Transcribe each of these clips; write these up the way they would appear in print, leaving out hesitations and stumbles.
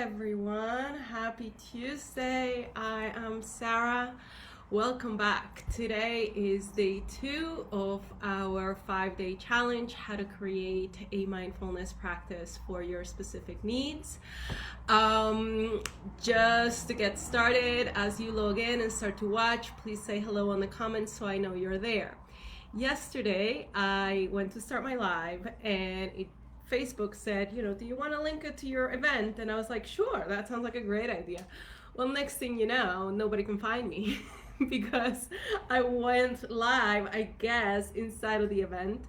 everyone. Happy Tuesday. I am Sarah. Welcome back. Today is day 2 of our 5-day challenge, how to create a mindfulness practice for your specific needs. Just to get started, as you log in and start to watch, please say hello in the comments so I know you're there. Yesterday, I went to start my live and Facebook said, do you want to link it to your event? And I was like, sure, that sounds like a great idea. Well, next thing you know, nobody can find me because I went live, I guess, inside of the event.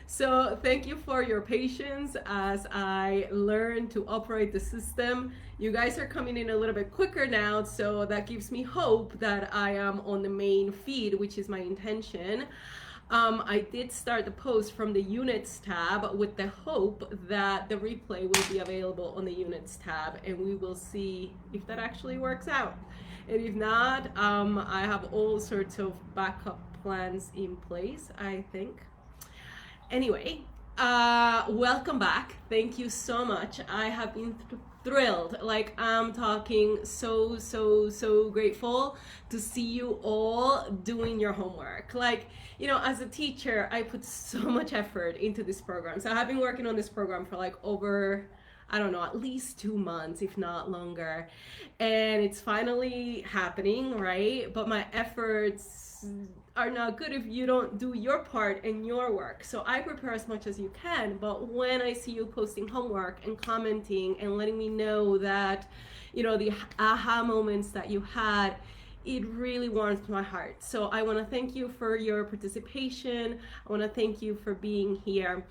So thank you for your patience as I learn to operate the system. You guys are coming in a little bit quicker now, so that gives me hope that I am on the main feed, which is my intention. I did start the post from the units tab with the hope that the replay will be available on the units tab, and we will see if that actually works out. And if not, I have all sorts of backup plans in place, I think. Anyway, welcome back. Thank you so much. I have been thrilled. Like, I'm talking so grateful to see you all doing your homework. Like, as a teacher, I put so much effort into this program. So I have been working on this program for like over, I don't know, at least 2 months, if not longer. And it's finally happening, right? But my efforts are not good if you don't do your part and your work. So I prepare as much as you can, but when I see you posting homework and commenting and letting me know that, the aha moments that you had, it really warms my heart. So I want to thank you for your participation. I want to thank you for being here.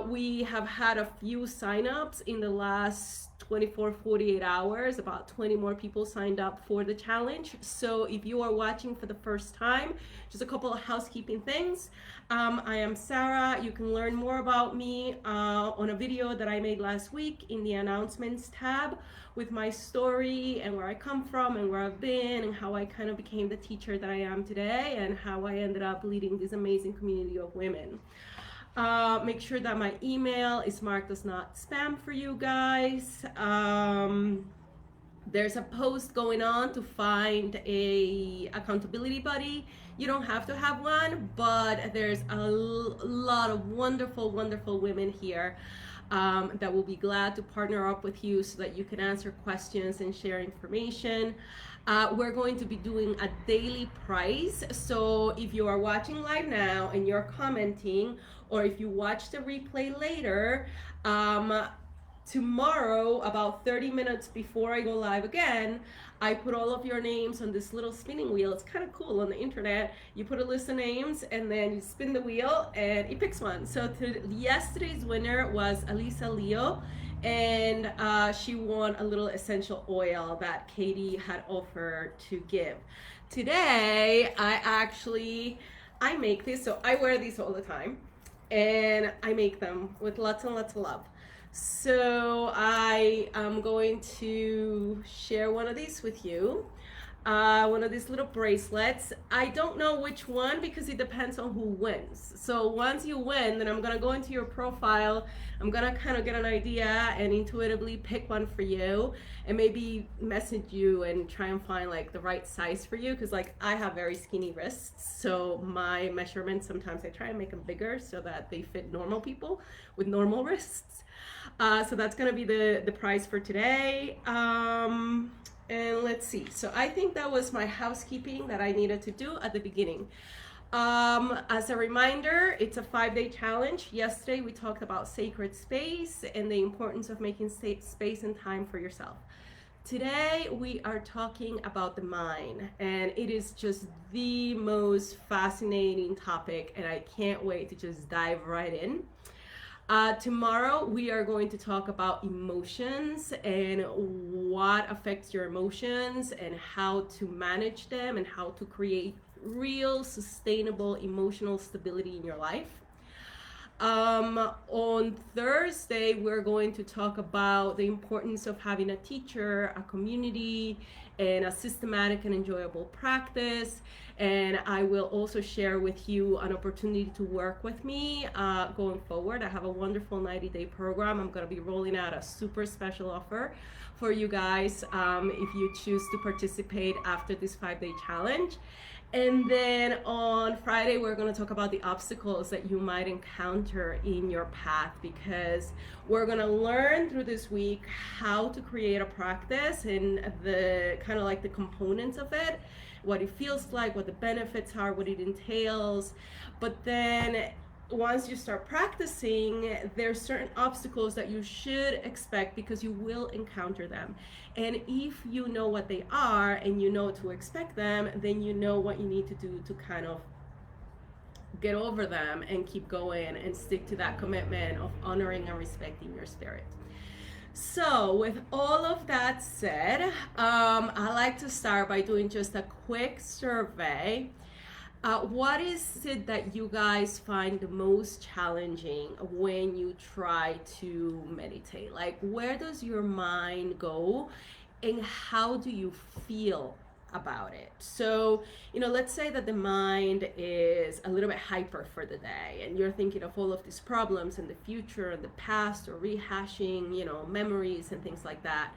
We have had a few signups in the last 48 hours. About 20 more people signed up for the challenge. So if you are watching for the first time, just a couple of housekeeping things. I am Sarah. You can learn more about me on a video that I made last week in the announcements tab with my story and where I come from and where I've been and how I kind of became the teacher that I am today and how I ended up leading this amazing community of women. Make sure that my email is marked as not spam for you guys. There's a post going on to find a accountability buddy. You don't have to have one, but there's a lot of wonderful women here that will be glad to partner up with you so that you can answer questions and share information. We're going to be doing a daily price. So if you are watching live now and you're commenting, or if you watch the replay later, tomorrow, about 30 minutes before I go live again, I put all of your names on this little spinning wheel. It's kind of cool on the internet. You put a list of names and then you spin the wheel and it picks one. So yesterday's winner was Elisa Leo, and she won a little essential oil that Katie had offered to give. Today, I make this, so I wear these all the time, and I make them with lots and lots of love. So I am going to share one of these with you. One of these little bracelets. I don't know which one because it depends on who wins. So once you win, then I'm gonna go into your profile. I'm gonna kind of get an idea and intuitively pick one for you and maybe message you and try and find like the right size for you, because like I have very skinny wrists, so my measurements sometimes I try and make them bigger so that they fit normal people with normal wrists. So that's gonna be the prize for today. And let's see, so I think that was my housekeeping that I needed to do at the beginning. As a reminder, it's a 5-day challenge. Yesterday we talked about sacred space and the importance of making space and time for yourself. Today we are talking about the mind, and it is just the most fascinating topic, and I can't wait to just dive right in. Tomorrow we are going to talk about emotions and what affects your emotions and how to manage them and how to create real sustainable emotional stability in your life. On Thursday, we're going to talk about the importance of having a teacher, a community, and a systematic and enjoyable practice. And I will also share with you an opportunity to work with me going forward. I have a wonderful 90-day program. I'm going to be rolling out a super special offer for you guys if you choose to participate after this 5-day challenge. And then on Friday, we're going to talk about the obstacles that you might encounter in your path, because we're going to learn through this week how to create a practice and the kind of like the components of it, what it feels like, what the benefits are, what it entails. But then once you start practicing, there's certain obstacles that you should expect because you will encounter them. And if you know what they are and you know to expect them, then you know what you need to do to kind of get over them and keep going and stick to that commitment of honoring and respecting your spirit. So with all of that said, I like to start by doing just a quick survey. What is it that you guys find the most challenging when you try to meditate? Like, where does your mind go and how do you feel about it? So, let's say that the mind is a little bit hyper for the day and you're thinking of all of these problems in the future and the past, or rehashing, memories and things like that.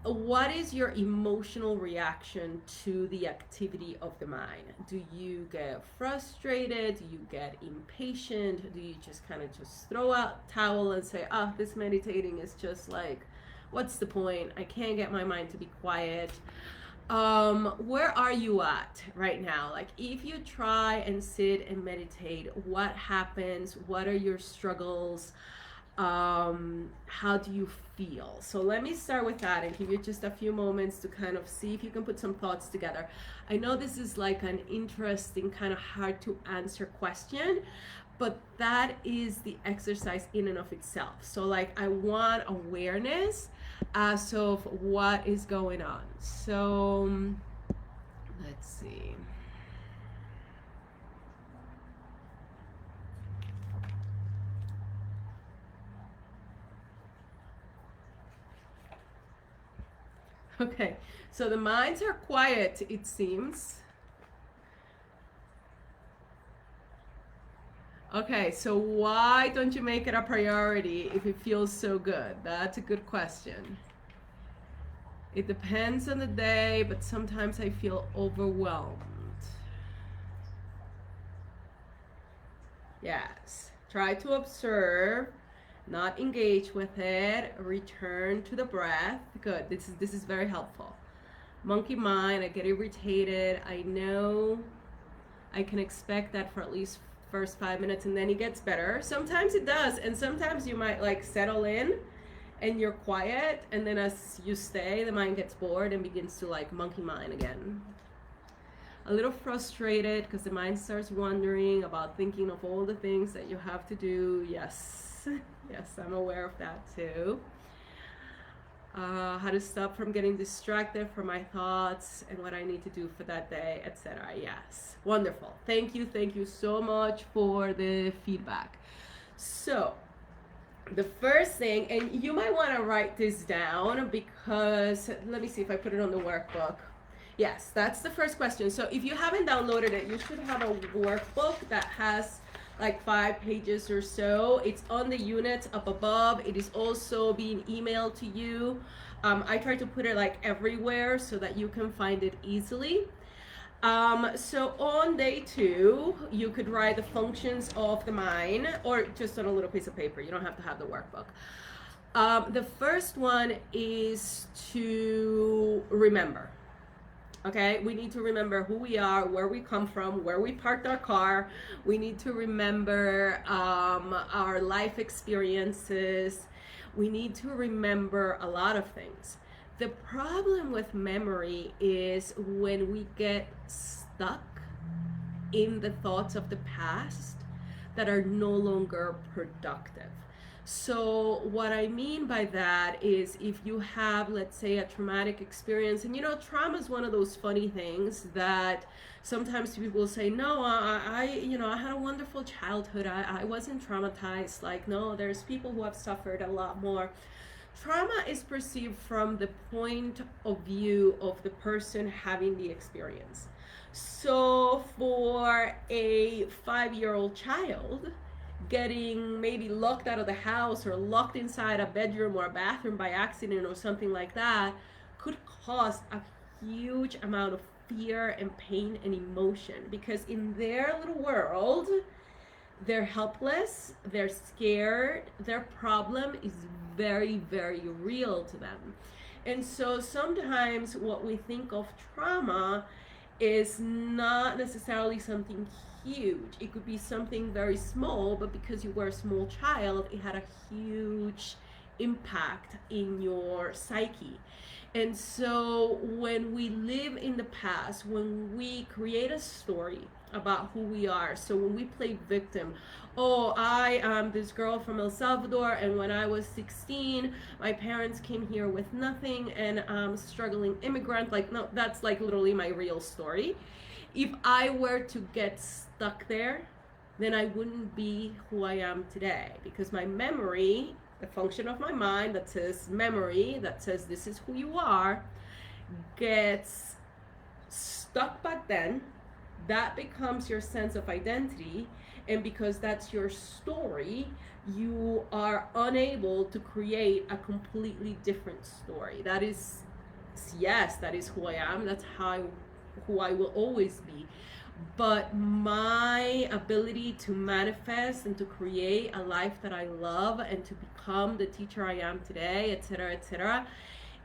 What is your emotional reaction to the activity of the mind? Do you get frustrated? Do you get impatient? Do you just kind of just throw out towel and say, oh, this meditating is just like, what's the point? I can't get my mind to be quiet. Where are you at right now? Like, if you try and sit and meditate, what happens? What are your struggles? How do you feel? So let me start with that and give you just a few moments to kind of see if you can put some thoughts together. I know this is like an interesting, kind of hard to answer question, but that is the exercise in and of itself. So like, I want awareness as of what is going on. So let's see. Okay, so the minds are quiet, it seems. Okay, so why don't you make it a priority if it feels so good? That's a good question. It depends on the day, but sometimes I feel overwhelmed. Yes, try to observe, not engage with it, return to the breath. Good, this is very helpful. Monkey mind, I get irritated. I know I can expect that for at least first 5 minutes and then it gets better. Sometimes it does, and sometimes you might like settle in and you're quiet, and then as you stay, the mind gets bored and begins to like monkey mind again. A little frustrated because the mind starts wondering about thinking of all the things that you have to do. Yes. Yes, I'm aware of that too. How to stop from getting distracted from my thoughts and what I need to do for that day, etc. Yes, wonderful. Thank you so much for the feedback. So the first thing, and you might want to write this down because, let me see if I put it on the workbook. Yes, that's the first question. So if you haven't downloaded it, you should have a workbook that has like 5 pages or so. It's on the units up above. It is also being emailed to you. I try to put it like everywhere so that you can find it easily. So on day 2, you could write the functions of the mind, or just on a little piece of paper. You don't have to have the workbook. The first one is to remember. Okay, we need to remember who we are, where we come from, where we parked our car. We need to remember our life experiences. We need to remember a lot of things. The problem with memory is when we get stuck in the thoughts of the past that are no longer productive. So what I mean by that is if you have, let's say, a traumatic experience, and trauma is one of those funny things that sometimes people say, no, I had a wonderful childhood. I wasn't traumatized. Like, no, there's people who have suffered a lot more. Trauma is perceived from the point of view of the person having the experience. So for a 5-year-old child, getting maybe locked out of the house or locked inside a bedroom or a bathroom by accident or something like that could cause a huge amount of fear and pain and emotion, because in their little world they're helpless, they're scared, their problem is very, very real to them. And so sometimes what we think of trauma is not necessarily something huge. It could be something very small, but because you were a small child, it had a huge impact in your psyche. And so when we live in the past, when we create a story about who we are, so when we play victim, oh, I am this girl from El Salvador, and when I was 16, my parents came here with nothing, and I'm a struggling immigrant. Like, no, that's like literally my real story. If I were to get stuck there, then I wouldn't be who I am today, because my memory, the function of my mind that says memory, that says this is who you are, gets stuck back then. That becomes your sense of identity, and because that's your story, you are unable to create a completely different story. That is, yes, that is who I am. That's who I will always be. But my ability to manifest and to create a life that I love and to become the teacher I am today, etc.,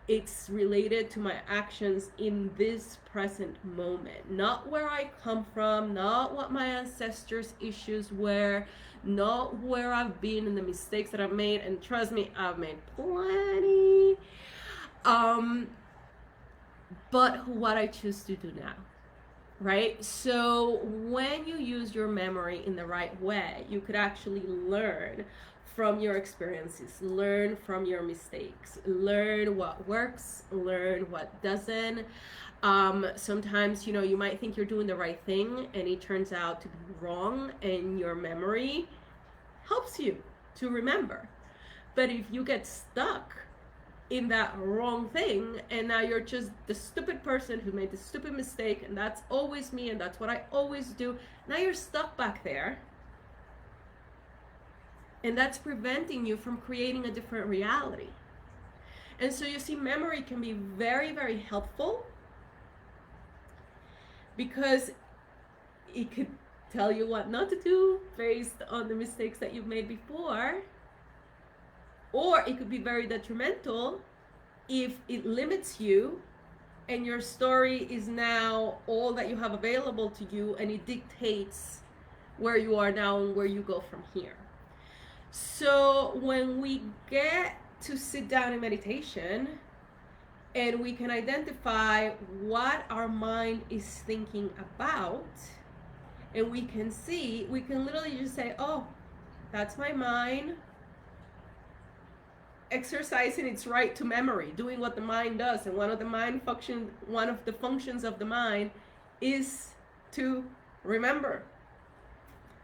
it's related to my actions in this present moment, not where I come from, not what my ancestors' issues were, not where I've been and the mistakes that I've made. And trust me, I've made plenty. But what I choose to do now. Right? So when you use your memory in the right way, you could actually learn from your experiences, learn from your mistakes, learn what works, learn what doesn't. Sometimes, you might think you're doing the right thing and it turns out to be wrong, and your memory helps you to remember. But if you get stuck in that wrong thing, and now you're just the stupid person who made the stupid mistake, and that's always me, and that's what I always do, now you're stuck back there, and that's preventing you from creating a different reality. And so you see, memory can be very, very helpful, because it could tell you what not to do based on the mistakes that you've made before. Or it could be very detrimental if it limits you and your story is now all that you have available to you, and it dictates where you are now and where you go from here. So when we get to sit down in meditation and we can identify what our mind is thinking about, and we can literally just say, oh, that's my mind exercising its right to memory, doing what the mind does. And one of the functions of the mind is to remember.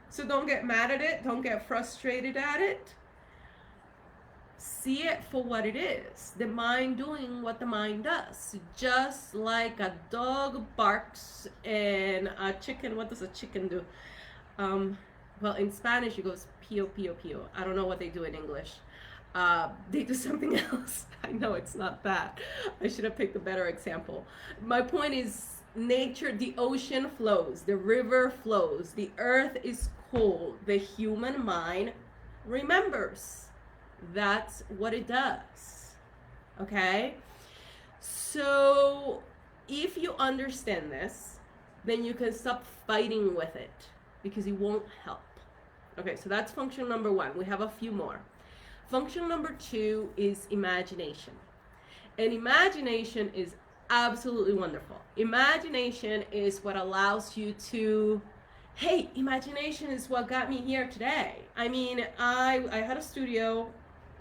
So don't get mad at it, don't get frustrated at it. See it for what it is, the mind doing what the mind does. Just like a dog barks and a chicken, what does a chicken do? Well, in Spanish it goes pio, pio, pio. I don't know what they do in English. They do something else. I know it's not that. I should have picked a better example. My point is, nature, the ocean flows, the river flows, the earth is cold, the human mind remembers. That's what it does. Okay? So if you understand this, then you can stop fighting with it, because it won't help. Okay, so that's function number one. We have a few more. Function number two is imagination. And imagination is absolutely wonderful. Imagination is what allows you to, hey, imagination is what got me here today. I mean, I had a studio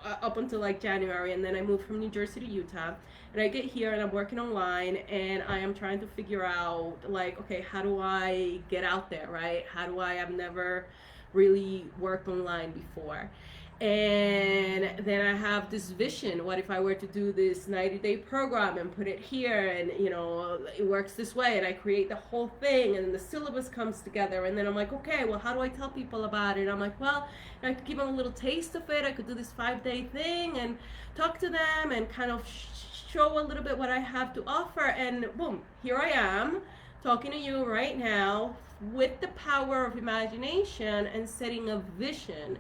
up until like January, and then I moved from New Jersey to Utah, and I get here and I'm working online, and I am trying to figure out, like, okay, how do I get out there, right? I've never really worked online before. And then I have this vision. What if I were to do this 90-day program and put it here, and it works this way, and I create the whole thing, and then the syllabus comes together, and then I'm like, okay, well, how do I tell people about it? And I'm like, well, I could give them a little taste of it. I could do this 5-day thing and talk to them and kind of show a little bit what I have to offer, and boom, here I am talking to you right now with the power of imagination and setting a vision.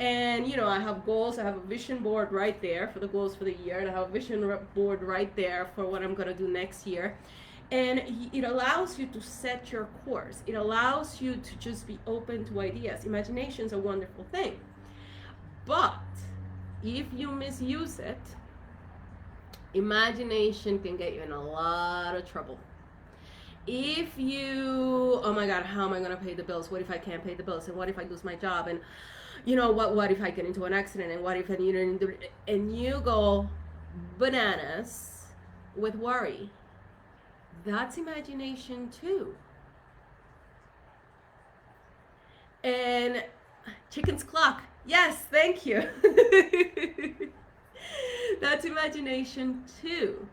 And I have goals. I have a vision board right there for the goals for the year, and I have a vision board right there for what I'm going to do next year. And it allows you to set your course. It allows you to just be open to ideas. Imagination is a wonderful thing, but if you misuse it, imagination can get you in a lot of trouble. If you, oh my God, how am I going to pay the bills? What if I can't pay the bills? And what if I lose my job? And what if I get into an accident? And what if and you go bananas with worry? That's imagination too. And chicken's clock. Yes, thank you. That's imagination too.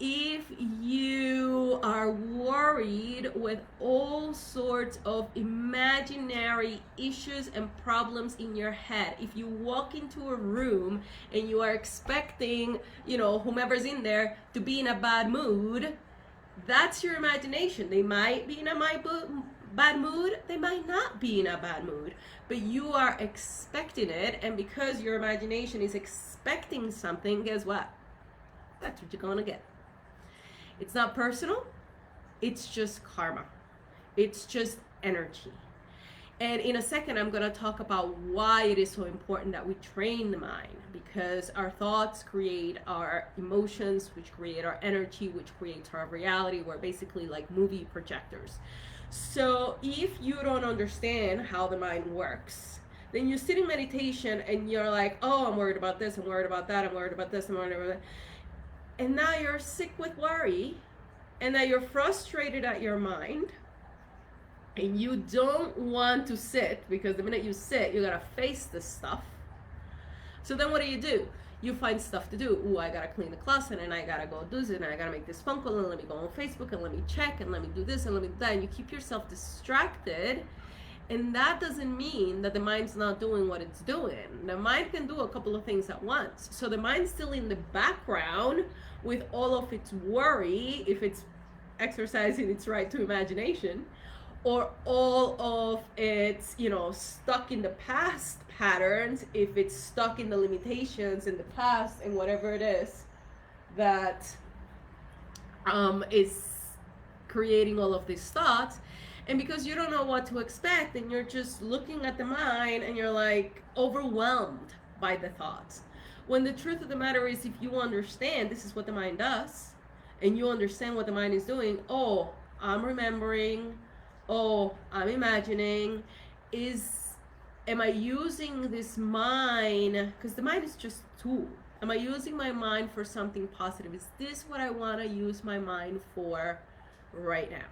If you are worried with all sorts of imaginary issues and problems in your head, if you walk into a room and you are expecting, whomever's in there to be in a bad mood, that's your imagination. They might be in a bad mood, they might not be in a bad mood, but you are expecting it, and because your imagination is expecting something, guess what? That's what you're gonna get. It's not personal, it's just karma. It's just energy. And in a second, I'm going to talk about why it is so important that we train the mind, because our thoughts create our emotions, which create our energy, which creates our reality. We're basically like movie projectors. So if you don't understand how the mind works, then you sit in meditation and you're like, oh, I'm worried about this, I'm worried about that, I'm worried about this, I'm worried about that. And now you're sick with worry, and now you're frustrated at your mind, and you don't want to sit, because the minute you sit, you gotta face this stuff. So then what do? You find stuff to do. Ooh, I gotta clean the closet, and I gotta go do this, and I gotta make this phone call, and let me go on Facebook, and let me check, and let me do this, and let me do that. And you keep yourself distracted. And that doesn't mean that the mind's not doing what it's doing. The mind can do a couple of things at once. So the mind's still in the background with all of its worry, if it's exercising its right to imagination, or all of its, stuck in the past patterns, if it's stuck in the limitations in the past and whatever it is that is creating all of these thoughts. And because you don't know what to expect, and you're just looking at the mind and you're like overwhelmed by the thoughts. When the truth of the matter is, if you understand this is what the mind does, and you understand what the mind is doing, oh, I'm remembering, oh, I'm imagining, am I using this mind, because the mind is just a tool. Am I using my mind for something positive? Is this what I want to use my mind for right now?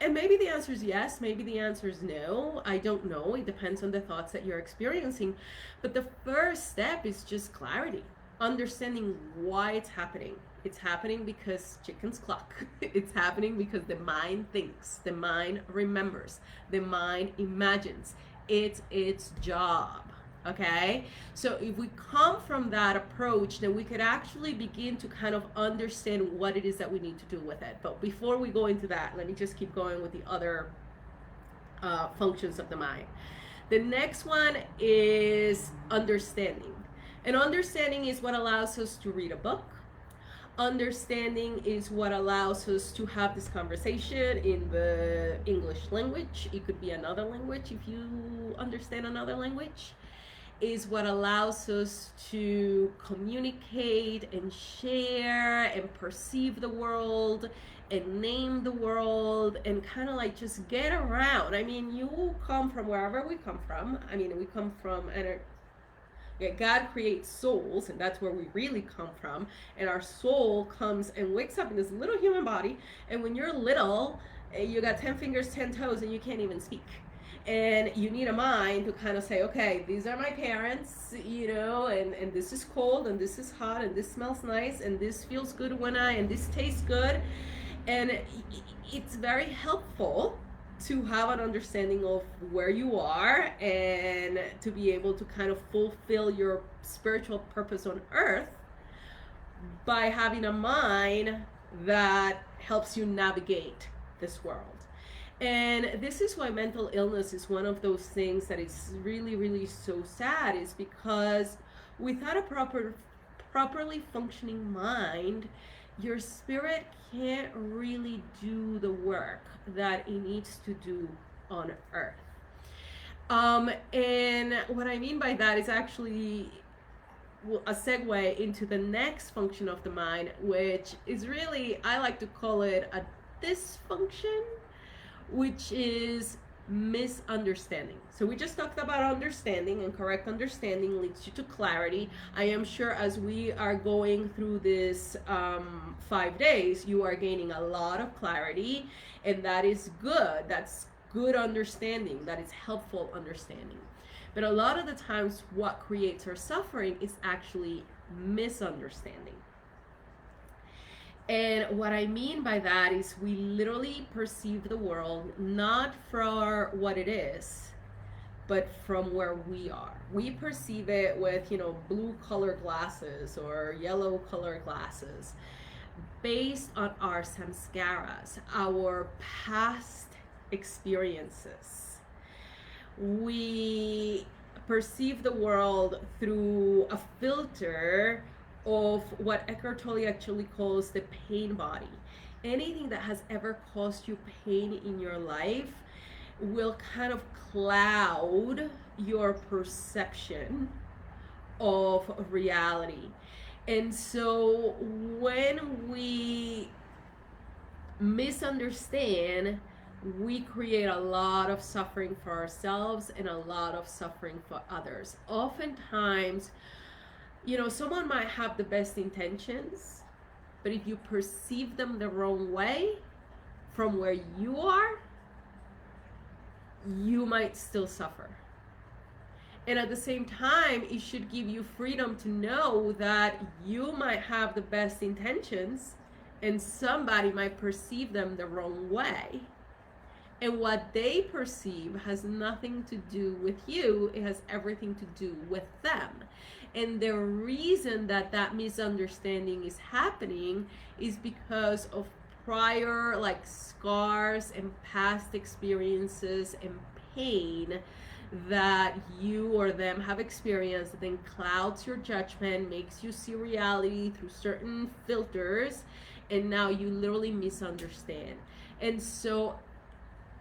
And maybe the answer is yes, maybe the answer is no. I don't know. It depends on the thoughts that you're experiencing. But the first step is just clarity, understanding why it's happening. It's happening because chicken's clock. It's happening because the mind thinks, the mind remembers, the mind imagines. It's its job. Okay, so if we come from that approach, then we could actually begin to kind of understand what it is that we need to do with it. But before we go into that, let me just keep going with the other functions of the mind. The next one is understanding. And understanding is what allows us to read a book. Understanding is what allows us to have this conversation in the English language. It could be another language if you understand another language. Is what allows us to communicate and share and perceive the world and name the world and kind of like just get around. I mean, you come from wherever we come from. I mean, we come from God creates souls, and that's where we really come from. And our soul comes and wakes up in this little human body. And when you're little, you got 10 fingers, 10 toes, and you can't even speak. And you need a mind to kind of say, okay, these are my parents, you know, and this is cold and this is hot and this smells nice and this feels good and this tastes good. And it's very helpful to have an understanding of where you are and to be able to kind of fulfill your spiritual purpose on earth by having a mind that helps you navigate this world. And this is why mental illness is one of those things that is really, really so sad, is because without a properly functioning mind, your spirit can't really do the work that it needs to do on earth. And what I mean by that is actually a segue into the next function of the mind, which is really, I like to call it a dysfunction, which is misunderstanding. So we just talked about understanding, and correct understanding leads you to clarity. I am sure as we are going through this 5 days, you are gaining a lot of clarity, and that is good. That's good understanding. That is helpful understanding. But a lot of the times what creates our suffering is actually misunderstanding. And what I mean by that is we literally perceive the world not for what it is, but from where we are. We perceive it with, you know, blue color glasses or yellow color glasses based on our samskaras, our past experiences. We perceive the world through a filter of what Eckhart Tolle actually calls the pain body. Anything that has ever caused you pain in your life will kind of cloud your perception of reality. And so when we misunderstand, we create a lot of suffering for ourselves and a lot of suffering for others. Oftentimes, you know, someone might have the best intentions, but if you perceive them the wrong way from where you are, you might still suffer. And at the same time, it should give you freedom to know that you might have the best intentions and somebody might perceive them the wrong way. And what they perceive has nothing to do with you. It has everything to do with them. And the reason that that misunderstanding is happening is because of prior like scars and past experiences and pain that you or them have experienced that then clouds your judgment, makes you see reality through certain filters, and now you literally misunderstand. And so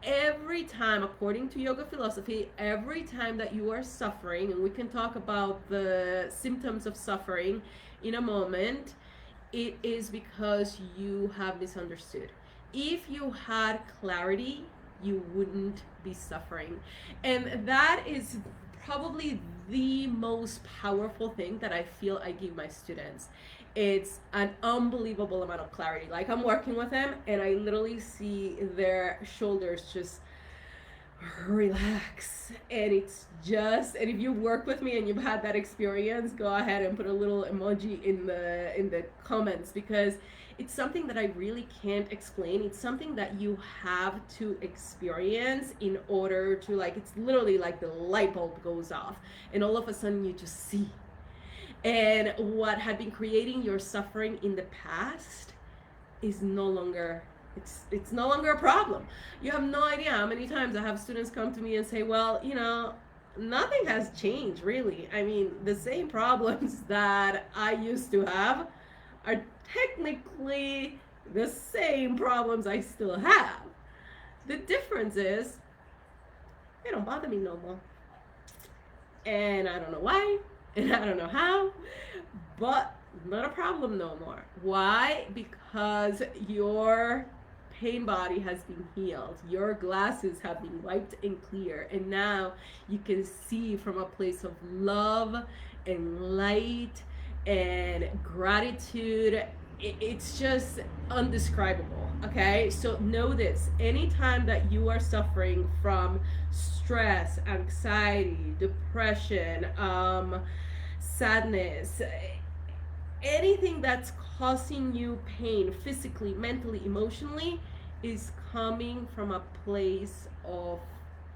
every time, according to yoga philosophy, every time that you are suffering, and we can talk about the symptoms of suffering in a moment, it is because you have misunderstood. If you had clarity, you wouldn't be suffering. And that is probably the most powerful thing that I feel I give my students. It's an unbelievable amount of clarity. Like, I'm working with them and I literally see their shoulders just relax, and it's just, and if you work with me and you've had that experience, go ahead and put a little emoji in the comments, because it's something that I really can't explain. It's something that you have to experience in order to, like, it's literally like the light bulb goes off and all of a sudden you just see. And what had been creating your suffering in the past is no longer, it's no longer a problem. You have no idea how many times I have students come to me and say, well, you know, nothing has changed really. I mean, the same problems that I used to have are technically the same problems I still have. The difference is they don't bother me no more. And I don't know why, and I don't know how, but not a problem no more. Why? Because your pain body has been healed. Your glasses have been wiped and clear, and now you can see from a place of love and light and gratitude. It's just undescribable. Okay, so know this: anytime that you are suffering from stress, anxiety, depression, sadness, anything that's causing you pain physically, mentally, emotionally, is coming from a place of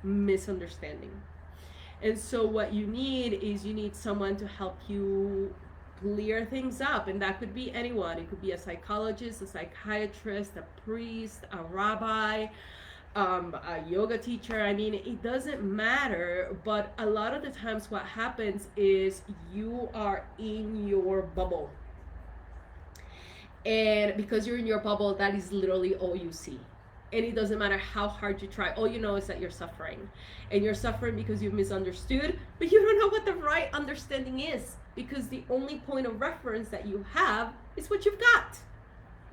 misunderstanding. And so what you need is you need someone to help you clear things up, and that could be anyone. It could be a psychologist, a psychiatrist, a priest, a rabbi, a yoga teacher. I mean, it doesn't matter, but a lot of the times what happens is you are in your bubble, and because you're in your bubble, that is literally all you see. And it doesn't matter how hard you try, all you know is that you're suffering. And you're suffering because you've misunderstood, but you don't know what the right understanding is, because the only point of reference that you have is what you've got.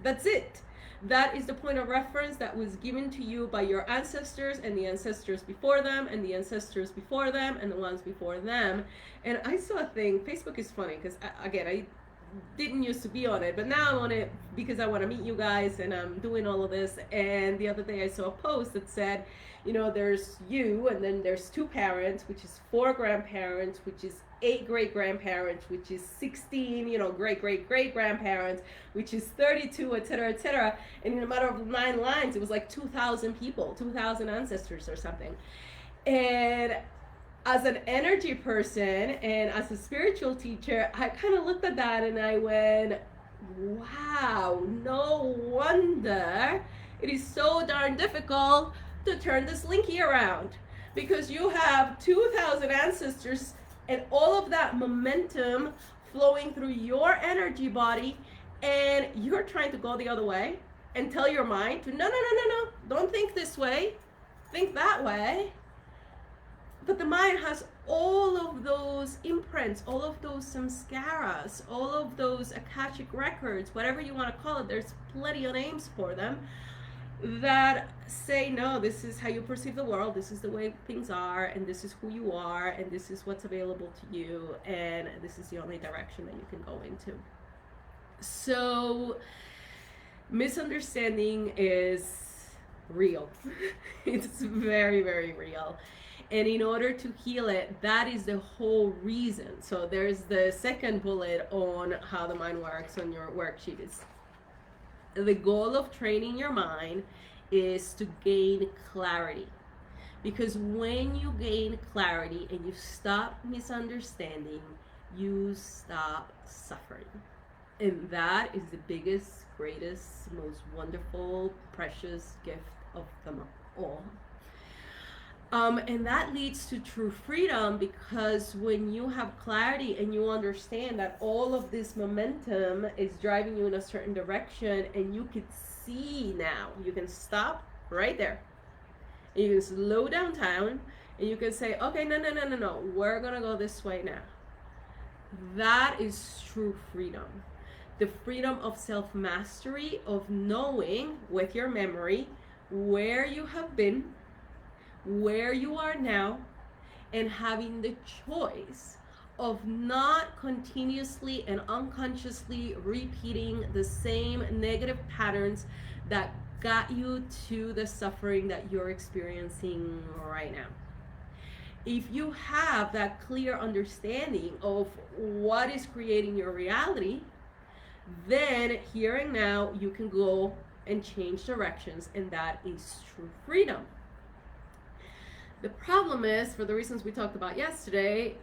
That's it. That is the point of reference that was given to you by your ancestors, and the ancestors before them, and the ancestors before them, and the ones before them. And I saw a thing, Facebook is funny, because again, I didn't used to be on it, but now I'm on it because I want to meet you guys, and I'm doing all of this. And the other day I saw a post that said, you know, there's you, and then there's 2 parents, which is 4 grandparents, which is 8 great grandparents, which is 16, you know, great grandparents, which is 32, etc., etc. And in a matter of 9 lines, it was like 2,000 people, 2,000 ancestors or something. And as an energy person and as a spiritual teacher, I kind of looked at that and I went, wow, no wonder it is so darn difficult to turn this Linky around, because you have 2,000 ancestors and all of that momentum flowing through your energy body, and you're trying to go the other way and tell your mind to no, don't think this way, think that way. But the mind has all of those imprints, all of those samskaras, all of those Akashic records, whatever you want to call it. There's plenty of names for them that say, no, this is how you perceive the world, this is the way things are, and this is who you are, and this is what's available to you, and this is the only direction that you can go into. So misunderstanding is real. It's very, very real. And in order to heal it, that is the whole reason. So there's the second bullet on how the mind works on your worksheet. Is the goal of training your mind is to gain clarity. Because when you gain clarity and you stop misunderstanding, you stop suffering. And that is the biggest, greatest, most wonderful, precious gift of them all. And that leads to true freedom, because when you have clarity and you understand that all of this momentum is driving you in a certain direction, and you can see now, you can stop right there, and you can slow down and you can say, okay, no, we're gonna go this way now. That is true freedom. The freedom of self-mastery, of knowing with your memory where you have been, where you are now, and having the choice of not continuously and unconsciously repeating the same negative patterns that got you to the suffering that you're experiencing right now. If you have that clear understanding of what is creating your reality, then here and now you can go and change directions, and that is true freedom. The problem is, for the reasons we talked about yesterday,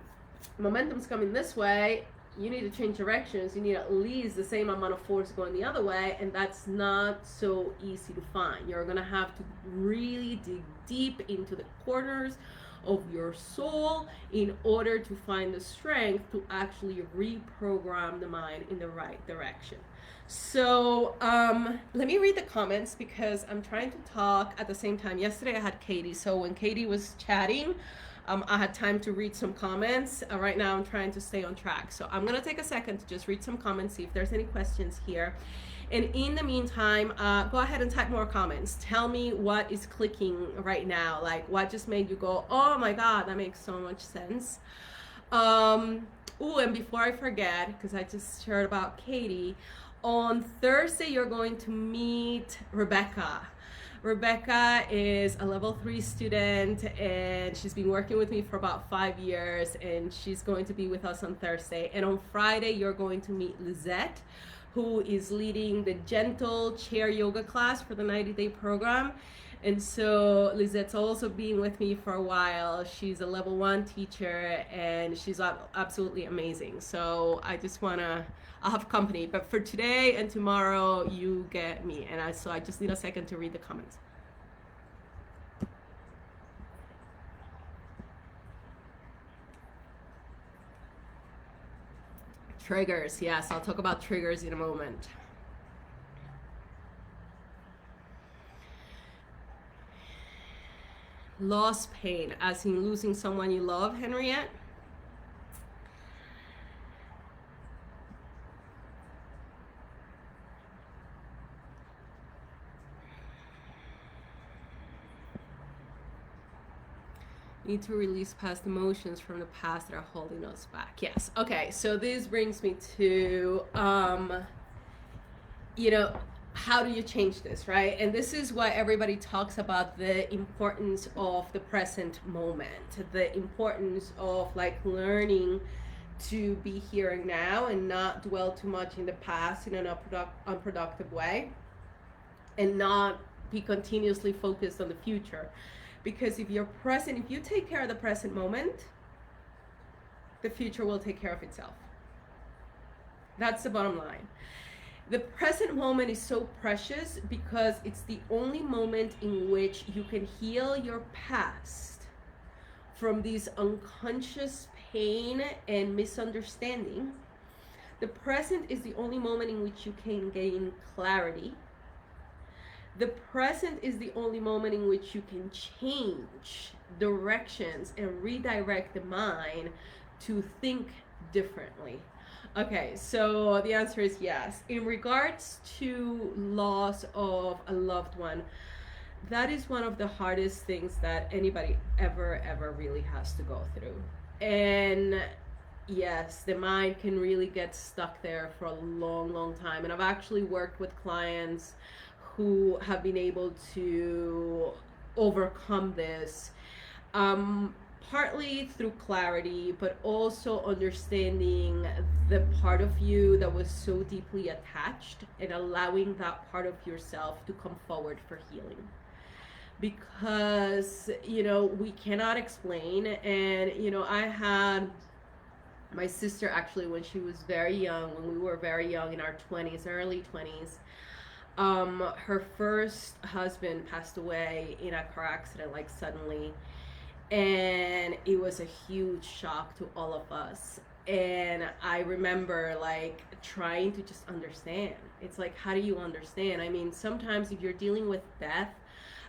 momentum's coming this way, you need to change directions, you need at least the same amount of force going the other way, and that's not so easy to find. You're gonna have to really dig deep into the corners of your soul in order to find the strength to actually reprogram the mind in the right direction. So let me read the comments, because I'm trying to talk at the same time. Yesterday I had Katie, so when Katie was chatting, I had time to read some comments. Right now I'm trying to stay on track. So I'm gonna take a second to just read some comments, see if there's any questions here. And in the meantime, go ahead and type more comments. Tell me what is clicking right now. Like, what just made you go, oh my God, that makes so much sense. Oh, and before I forget, because I just heard about Katie, On Thursday, you're going to meet Rebecca. Rebecca is a level 3 student and she's been working with me for about 5 years, and she's going to be with us on Thursday. And on Friday, you're going to meet Lizette, who is leading the gentle chair yoga class for the 90-day program. And so Lizette's also been with me for a while. She's a level 1 teacher and she's absolutely amazing. So I just wanna, I'll have company. But for today and tomorrow, you get me. And so I just need a second to read the comments. Triggers, yes, I'll talk about triggers in a moment. Loss pain, as in losing someone you love, Henriette? Need to release past emotions from the past that are holding us back. Yes. Okay, so this brings me to how do you change this, right? And this is why everybody talks about the importance of the present moment, the importance of like learning to be here and now and not dwell too much in the past in an unproductive way, and not be continuously focused on the future. Because if you take care of the present moment, the future will take care of itself. That's the bottom line. The present moment is so precious because it's the only moment in which you can heal your past from this unconscious pain and misunderstanding. The present is the only moment in which you can gain clarity. The present is the only moment in which you can change directions and redirect the mind to think differently. Okay, so the answer is yes. In regards to loss of a loved one, that is one of the hardest things that anybody ever really has to go through. And yes, the mind can really get stuck there for a long time. And I've actually worked with clients who have been able to overcome this, partly through clarity, but also understanding the part of you that was so deeply attached and allowing that part of yourself to come forward for healing. Because, we cannot explain. And, I had my sister actually when she was very young, when we were very young in our 20s, early 20s, her first husband passed away in a car accident, like suddenly, and it was a huge shock to all of us. And I remember like trying to just understand. It's like, how do you understand? I mean, sometimes if you're dealing with death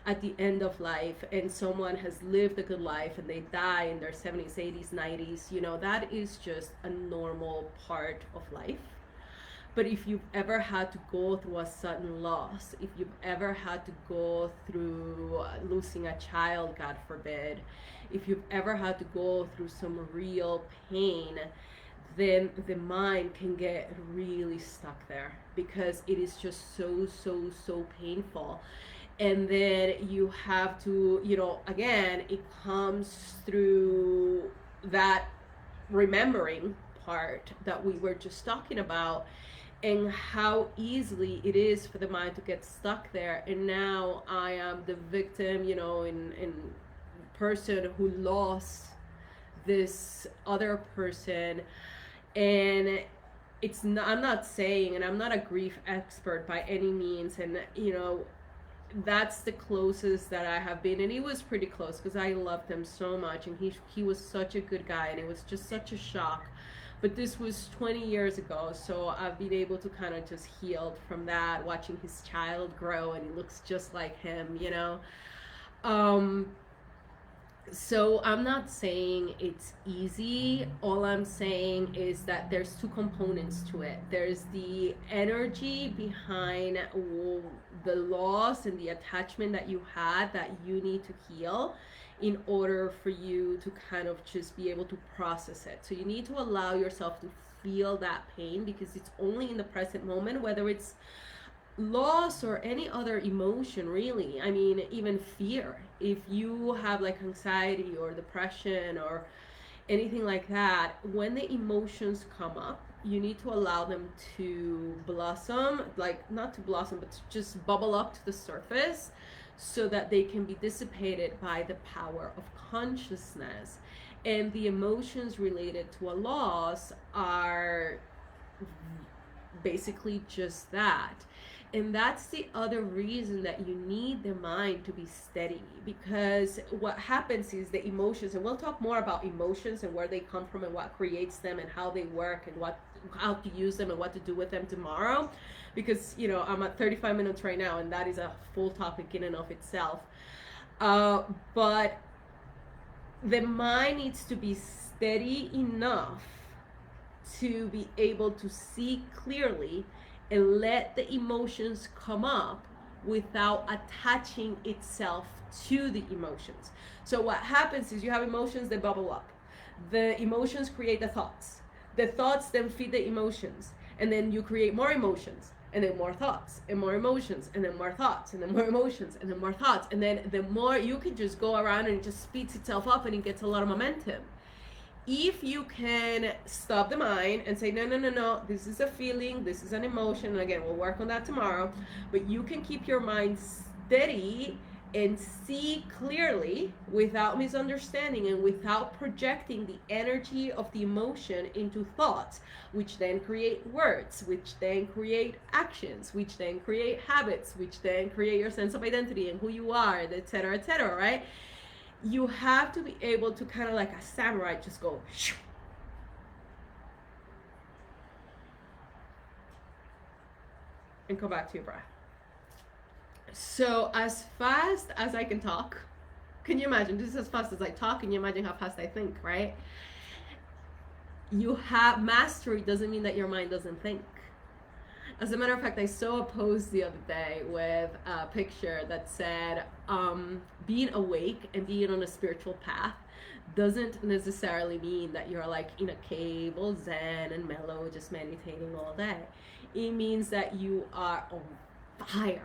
at the end of life and someone has lived a good life and they die in their 70s, 80s, 90s, that is just a normal part of life. But if you've ever had to go through a sudden loss, if you've ever had to go through losing a child, God forbid, if you've ever had to go through some real pain, then the mind can get really stuck there because it is just so painful. And then you have to, again, it comes through that remembering part that we were just talking about, and how easily it is for the mind to get stuck there. And now I am the victim, in person who lost this other person. And it's not, I'm not saying, and I'm not a grief expert by any means, and that's the closest that I have been, and he was pretty close because I loved him so much, and he was such a good guy, and it was just such a shock. But this was 20 years ago, so I've been able to kind of just heal from that, watching his child grow, and he looks just like him, So I'm not saying it's easy. All I'm saying is that there's two components to it. There's the energy behind the loss and the attachment that you had that you need to heal in order for you to kind of just be able to process it. So you need to allow yourself to feel that pain, because it's only in the present moment, whether it's loss or any other emotion, really. I mean, even fear. If you have like anxiety or depression or anything like that, when the emotions come up, you need to allow them to blossom, like not to blossom, but to just bubble up to the surface, so that they can be dissipated by the power of consciousness. And the emotions related to a loss are basically just that. And that's the other reason that you need the mind to be steady, because what happens is the emotions, and we'll talk more about emotions and where they come from and what creates them and how they work and how to use them and what to do with them tomorrow, because I'm at 35 minutes right now, and that is a full topic in and of itself. But the mind needs to be steady enough to be able to see clearly and let the emotions come up without attaching itself to the emotions. So what happens is you have emotions that bubble up. The emotions create the thoughts. The thoughts then feed the emotions. And then you create more emotions, and then more thoughts, and more emotions, and then more thoughts, and then more emotions, and then more thoughts. And then the more you can just go around, and it just speeds itself up, and it gets a lot of momentum. If you can stop the mind and say, no, this is a feeling, this is an emotion, and again, we'll work on that tomorrow, but you can keep your mind steady and see clearly without misunderstanding and without projecting the energy of the emotion into thoughts, which then create words, which then create actions, which then create habits, which then create your sense of identity and who you are, etc., right? You have to be able to kind of like a samurai just go shoo, and come back to your breath. So as fast as I can talk, can you imagine? This is as fast as I talk, and you imagine how fast I think, right? You have mastery doesn't mean that your mind doesn't think. As a matter of fact, I saw a post the other day with a picture that said, being awake and being on a spiritual path doesn't necessarily mean that you're like in a cave all zen and mellow, just meditating all day. It means that you are on fire.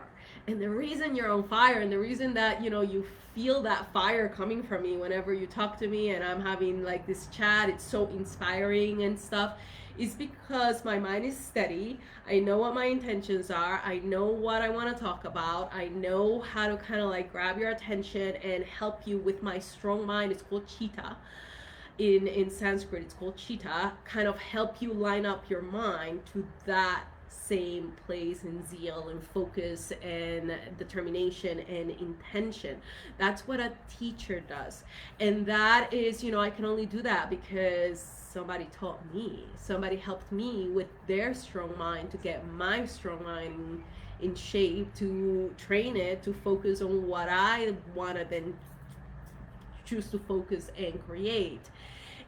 And the reason you're on fire, and the reason that, you feel that fire coming from me whenever you talk to me and I'm having like this chat, it's so inspiring and stuff, is because my mind is steady. I know what my intentions are. I know what I want to talk about. I know how to kind of like grab your attention and help you with my strong mind. It's called chitta. In Sanskrit, it's called chitta. Kind of help you line up your mind to that same place and zeal and focus and determination and intention. That's what a teacher does. And that is, I can only do that because somebody taught me. Somebody helped me with their strong mind to get my strong mind in shape, to train it, to focus on what I want to then choose to focus and create.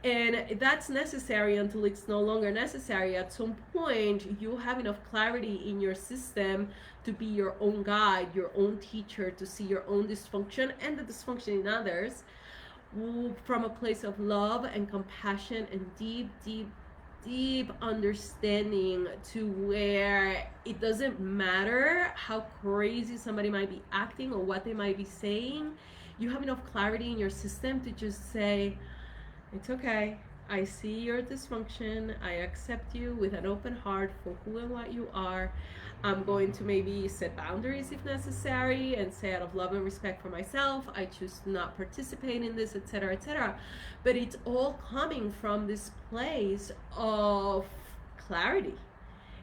And that's necessary until it's no longer necessary. At some point, you have enough clarity in your system to be your own guide, your own teacher, to see your own dysfunction and the dysfunction in others from a place of love and compassion and deep understanding, to where it doesn't matter how crazy somebody might be acting or what they might be saying. You have enough clarity in your system to just say, it's okay. I see your dysfunction. I accept you with an open heart for who and what you are. I'm going to maybe set boundaries if necessary and say, out of love and respect for myself, I choose to not participate in this, etc., etc. But it's all coming from this place of clarity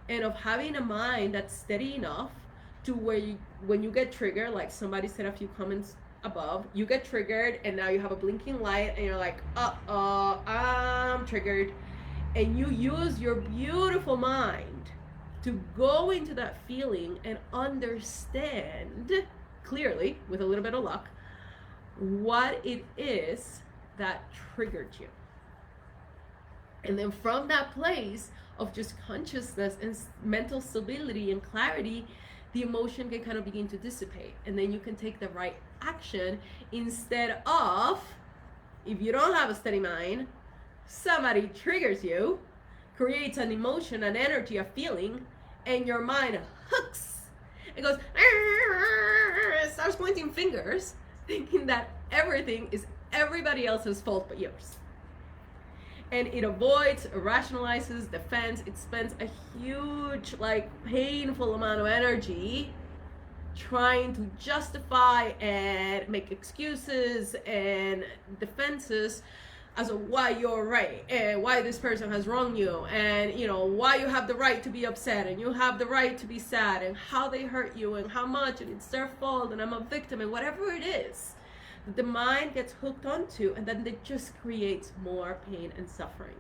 and of having a mind that's steady enough to where when you get triggered, like somebody said a few comments above, you get triggered and now you have a blinking light and you're like, I'm triggered, and you use your beautiful mind to go into that feeling and understand clearly, with a little bit of luck, what it is that triggered you. And then from that place of just consciousness and mental stability and clarity, the emotion can kind of begin to dissipate, and then you can take the right action instead of, if you don't have a steady mind, somebody triggers you, creates an emotion, an energy, a feeling, and your mind hooks. It goes, starts pointing fingers, thinking that everything is everybody else's fault but yours. And it avoids, rationalizes, defends. It spends a huge, like, painful amount of energy trying to justify and make excuses and defenses as to why you're right and why this person has wronged you, and why you have the right to be upset and you have the right to be sad, and how they hurt you and how much, and it's their fault and I'm a victim, and whatever it is the mind gets hooked onto, and then it just creates more pain and suffering.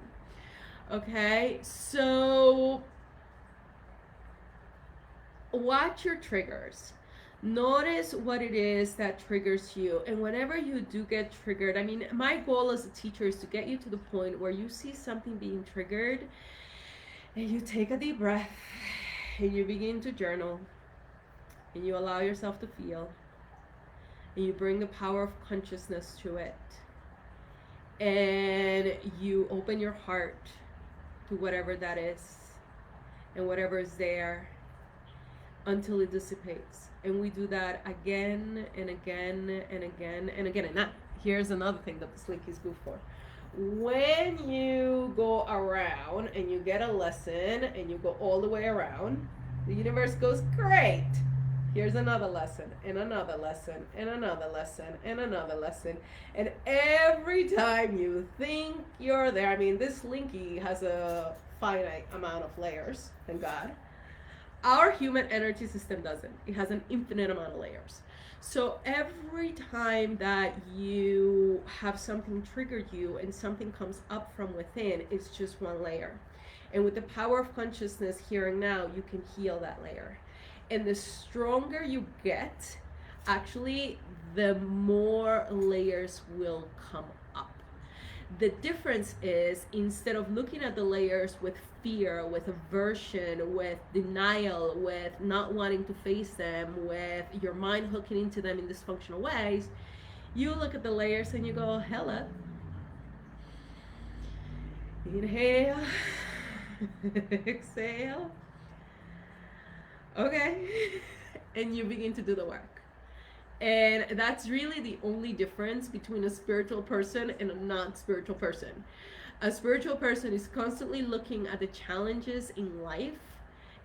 Okay, so watch your triggers. Notice what it is that triggers you. And whenever you do get triggered, I mean, my goal as a teacher is to get you to the point where you see something being triggered and you take a deep breath and you begin to journal and you allow yourself to feel and you bring the power of consciousness to it and you open your heart to whatever that is and whatever is there until it dissipates. And we do that again and again and again and again. And now, here's another thing that this link is good for. When you go around and you get a lesson and you go all the way around, the universe goes, great. Here's another lesson and another lesson and another lesson and another lesson. And every time you think you're there, I mean, this linky has a finite amount of layers, thank God. Our human energy system doesn't. It has an infinite amount of layers. So every time that you have something trigger you and something comes up from within, it's just one layer. And with the power of consciousness here and now, you can heal that layer. And the stronger you get, actually, the more layers will come up. The difference is, instead of looking at the layers with fear, with aversion, with denial, with not wanting to face them, with your mind hooking into them in dysfunctional ways, you look at the layers and you go, hello. Inhale. Exhale. Okay. And you begin to do the work. And that's really the only difference between a spiritual person and a non-spiritual person. A spiritual person is constantly looking at the challenges in life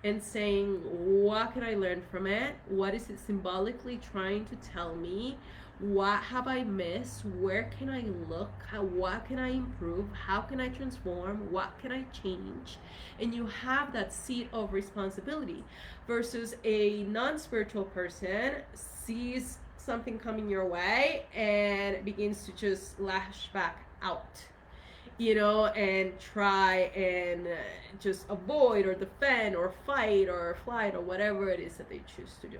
and saying, what can I learn from it? What is it symbolically trying to tell me? What have I missed? Where can I look? What can I improve? How can I transform? What can I change? And you have that seat of responsibility, versus a non-spiritual person sees something coming your way and begins to just lash back out, and try and just avoid or defend or fight or flight or whatever it is that they choose to do.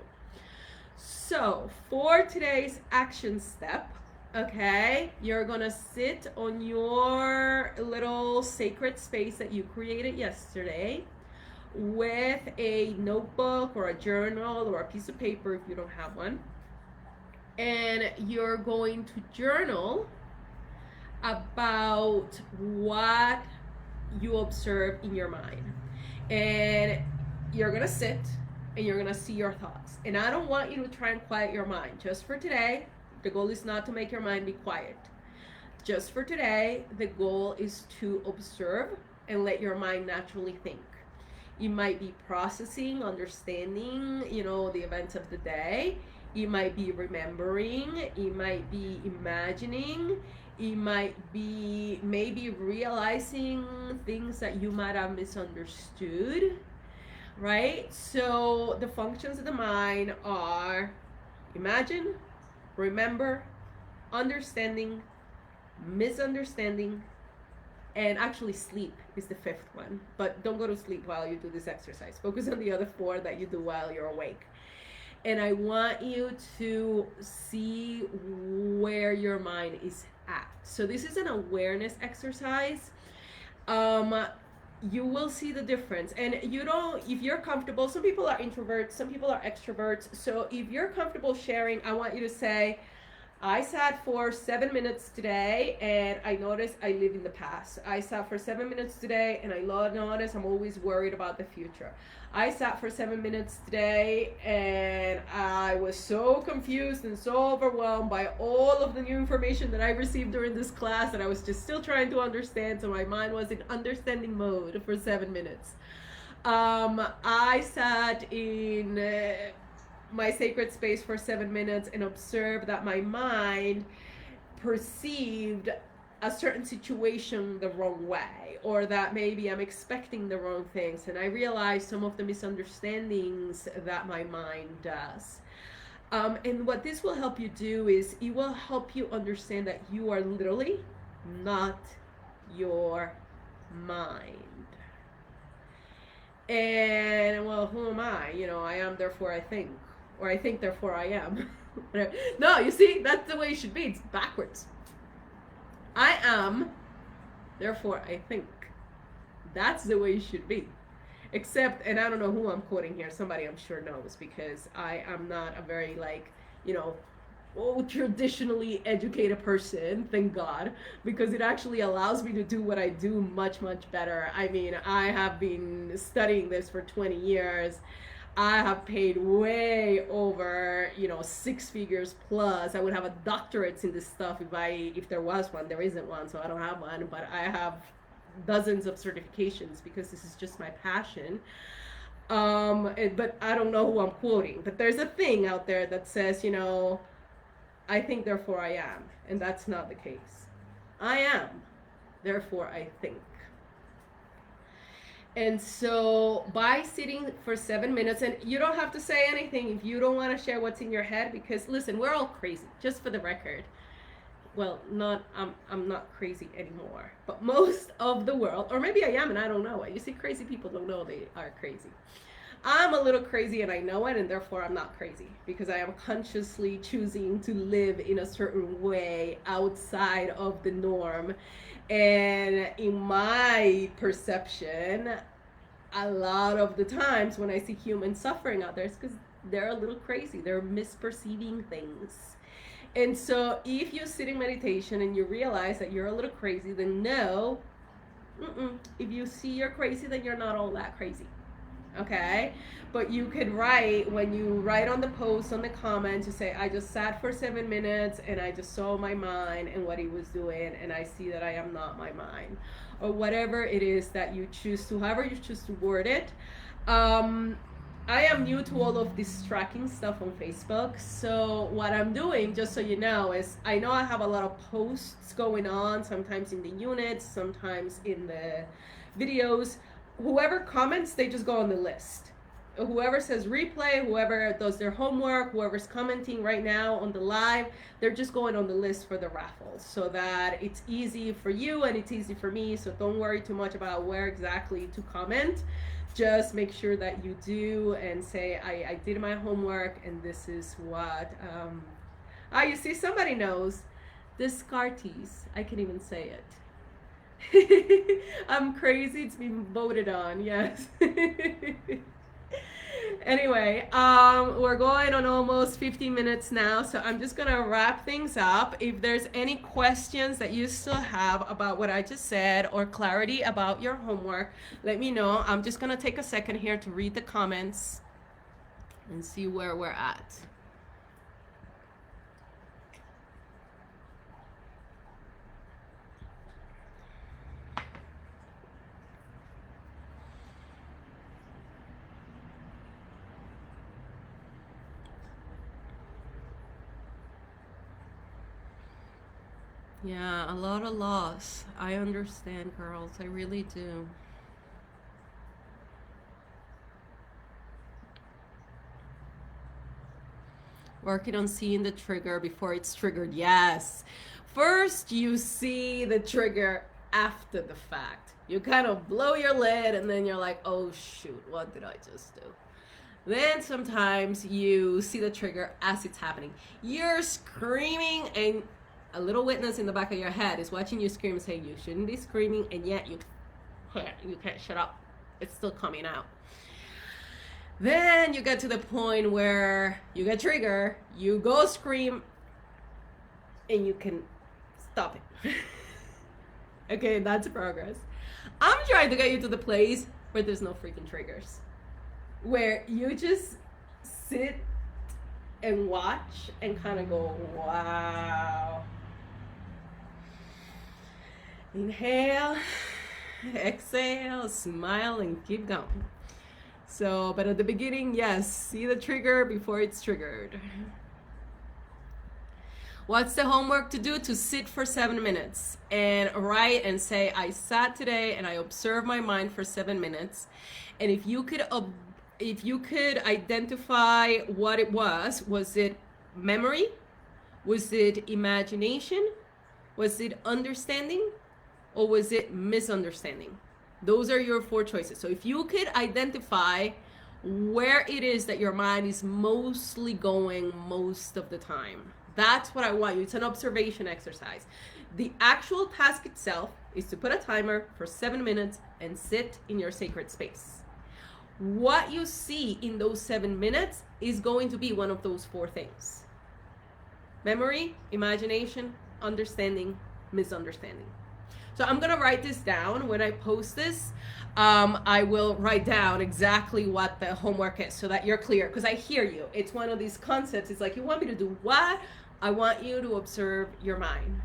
So for today's action step, okay, you're gonna sit on your little sacred space that you created yesterday with a notebook or a journal or a piece of paper if you don't have one, and you're going to journal about what you observe in your mind. And you're gonna sit and you're gonna see your thoughts. And I don't want you to try and quiet your mind. Just for today, the goal is not to make your mind be quiet. Just for today, the goal is to observe and let your mind naturally think. You might be processing, understanding, the events of the day. You might be remembering. You might be imagining. You might be maybe realizing things that you might have misunderstood, right? So the functions of the mind are imagine, remember, understanding, misunderstanding, and actually sleep is the fifth one. But don't go to sleep while you do this exercise. Focus on the other four that you do while you're awake. And I want you to see where your mind is at. So this is an awareness exercise. You will see the difference. And if you're comfortable, some people are introverts, some people are extroverts. So if you're comfortable sharing, I want you to say, I sat for 7 minutes today and I noticed I live in the past. I sat for 7 minutes today and I noticed I'm always worried about the future. I sat for 7 minutes today and I was so confused and so overwhelmed by all of the new information that I received during this class that I was just still trying to understand. So my mind was in understanding mode for 7 minutes. I sat in my sacred space for 7 minutes and observed that my mind perceived a certain situation the wrong way, or that maybe I'm expecting the wrong things, and I realized some of the misunderstandings that my mind does. And what this will help you do is it will help you understand that you are literally not your mind. And well, who am I? I am, therefore I think. Or I think, therefore I am. No, you see, that's the way it should be. It's backwards. I am, therefore I think. That's the way it should be. Except, and I don't know who I'm quoting here. Somebody I'm sure knows, because I am not a very, traditionally educated person, thank God, because it actually allows me to do what I do much, much better. I mean, I have been studying this for 20 years. I have paid way over, 6 figures plus. I would have a doctorate in this stuff if there was one. There isn't one, so I don't have one, but I have dozens of certifications because this is just my passion. But I don't know who I'm quoting. But there's a thing out there that says, I think, therefore I am. And that's not the case. I am, therefore I think. And so by sitting for 7 minutes, and you don't have to say anything if you don't want to share what's in your head, because listen, we're all crazy, just for the record. Well, I'm not crazy anymore, but most of the world, or maybe I am and I don't know it. You see, crazy people don't know they are crazy. I'm a little crazy and I know it, and therefore I'm not crazy, because I am consciously choosing to live in a certain way outside of the norm. And in my perception, a lot of the times when I see humans suffering out there, it's because they're a little crazy. They're misperceiving things. And so if you sit in meditation and you realize that you're a little crazy, then no, if you see you're crazy, then you're not all that crazy. Okay? But you could write, when you write on the post, on the comments, you say, I just sat for 7 minutes and I just saw my mind and what it was doing, and I see that I am not my mind. Or whatever it is that you choose to, however you choose to word it. I am new to all of this tracking stuff on Facebook. So what I'm doing, just so you know, is I know I have a lot of posts going on, sometimes in the units, sometimes in the videos. Whoever comments, they just go on the list. Whoever says replay, whoever does their homework, whoever's commenting right now on the live, they're just going on the list for the raffle, so that it's easy for you and it's easy for me. So don't worry too much about where exactly to comment. Just make sure that you do and say, I did my homework and this is what, you see, somebody knows. Descartes, I can even say it. I'm crazy, it's been voted on, yes. Anyway, we're going on almost 15 minutes now, so I'm just gonna wrap things up. If there's any questions that you still have about what I just said, or clarity about your homework, let me know. I'm just gonna take a second here to read the comments and see where we're at. Yeah, a lot of loss. I understand, girls. I really do. Working on seeing the trigger before it's triggered. Yes. First, you see the trigger after the fact. You kind of blow your lid and then you're like, oh shoot, what did I just do? Then sometimes you see the trigger as it's happening. You're screaming and a little witness in the back of your head is watching you scream, saying you shouldn't be screaming, and yet you can't shut up. It's still coming out. Then you get to the point where you get triggered, you go scream, and you can stop it. Okay, that's progress. I'm trying to get you to the place where there's no freaking triggers, where you just sit and watch and kind of go, wow. Inhale, exhale, smile, and keep going. So, but at the beginning, yes, see the trigger before it's triggered. What's the homework to do? To sit for 7 minutes and write and say, I sat today and I observed my mind for 7 minutes. And if you could identify what it was it memory? Was it imagination? Was it understanding? Or was it misunderstanding? Those are your 4 choices. So if you could identify where it is that your mind is mostly going most of the time, that's what I want you. It's an observation exercise. The actual task itself is to put a timer for 7 minutes and sit in your sacred space. What you see in those 7 minutes is going to be one of those 4 things: memory, imagination, understanding, misunderstanding. So I'm gonna write this down. When I post this, I will write down exactly what the homework is so that you're clear, because I hear you. It's one of these concepts. It's like, you want me to do what? I want you to observe your mind.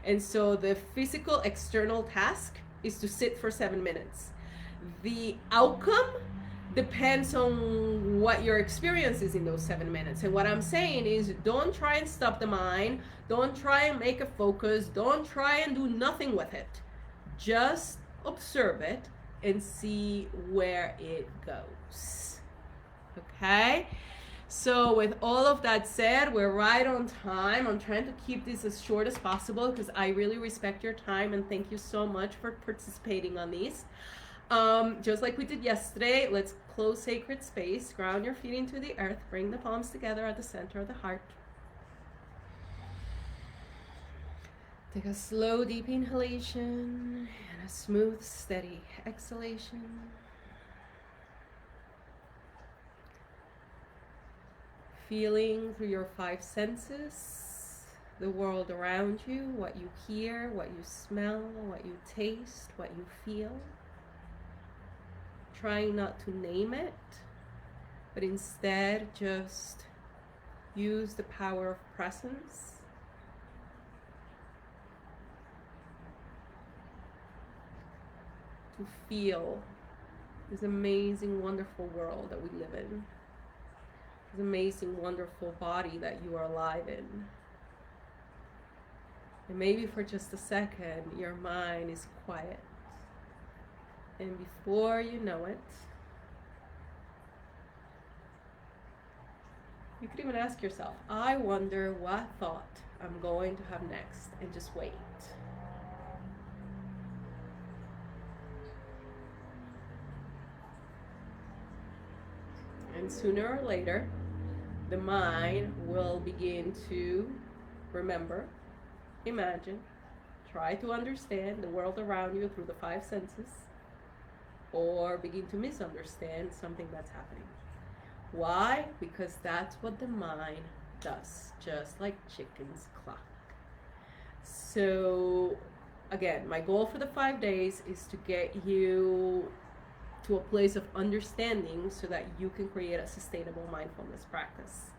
And so the physical external task is to sit for 7 minutes. The outcome depends on what your experience is in those 7 minutes. And what I'm saying is, don't try and stop the mind. Don't try and make a focus. Don't try and do nothing with it. Just observe it and see where it goes. Okay? So with all of that said, we're right on time. I'm trying to keep this as short as possible because I really respect your time, and thank you so much for participating on these. Just like we did yesterday, let's close sacred space, ground your feet into the earth, bring the palms together at the center of the heart. Take a slow, deep inhalation and a smooth, steady exhalation. Feeling through your 5 senses, the world around you, what you hear, what you smell, what you taste, what you feel. Trying not to name it, but instead just use the power of presence. To feel this amazing, wonderful world that we live in. This amazing, wonderful body that you are alive in. And maybe for just a second, your mind is quiet. And before you know it, you could even ask yourself, I wonder what thought I'm going to have next, and just wait. And sooner or later, the mind will begin to remember, imagine, try to understand the world around you through the 5 senses, or begin to misunderstand something that's happening. Why? Because that's what the mind does, just like chickens cluck. So again, my goal for the 5 days is to get you to a place of understanding so that you can create a sustainable mindfulness practice.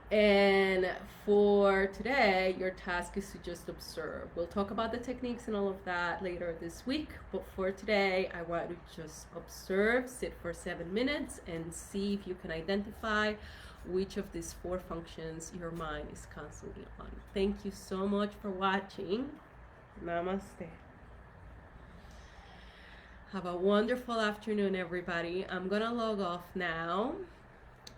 And for today, your task is to just observe. We'll talk about the techniques and all of that later this week, but for today, I want you to just observe, sit for 7 minutes, and see if you can identify which of these 4 functions your mind is constantly on. Thank you so much for watching. Namaste. Have a wonderful afternoon, everybody. I'm gonna log off now.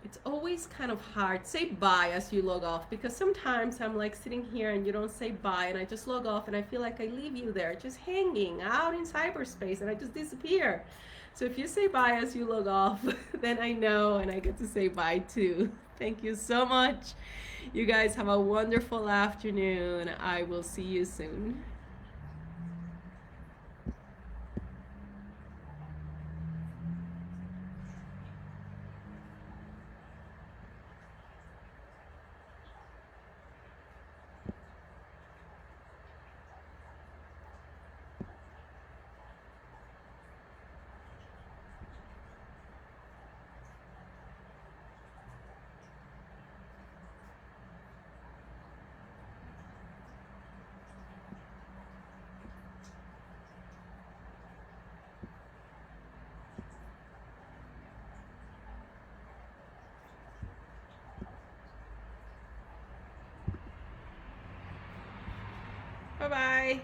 It's always kind of hard. Say bye as you log off, because sometimes I'm like sitting here and you don't say bye, and I just log off and I feel like I leave you there just hanging out in cyberspace and I just disappear. So if you say bye as you log off, then I know and I get to say bye too. Thank you so much. You guys have a wonderful afternoon. I will see you soon. Bye-bye.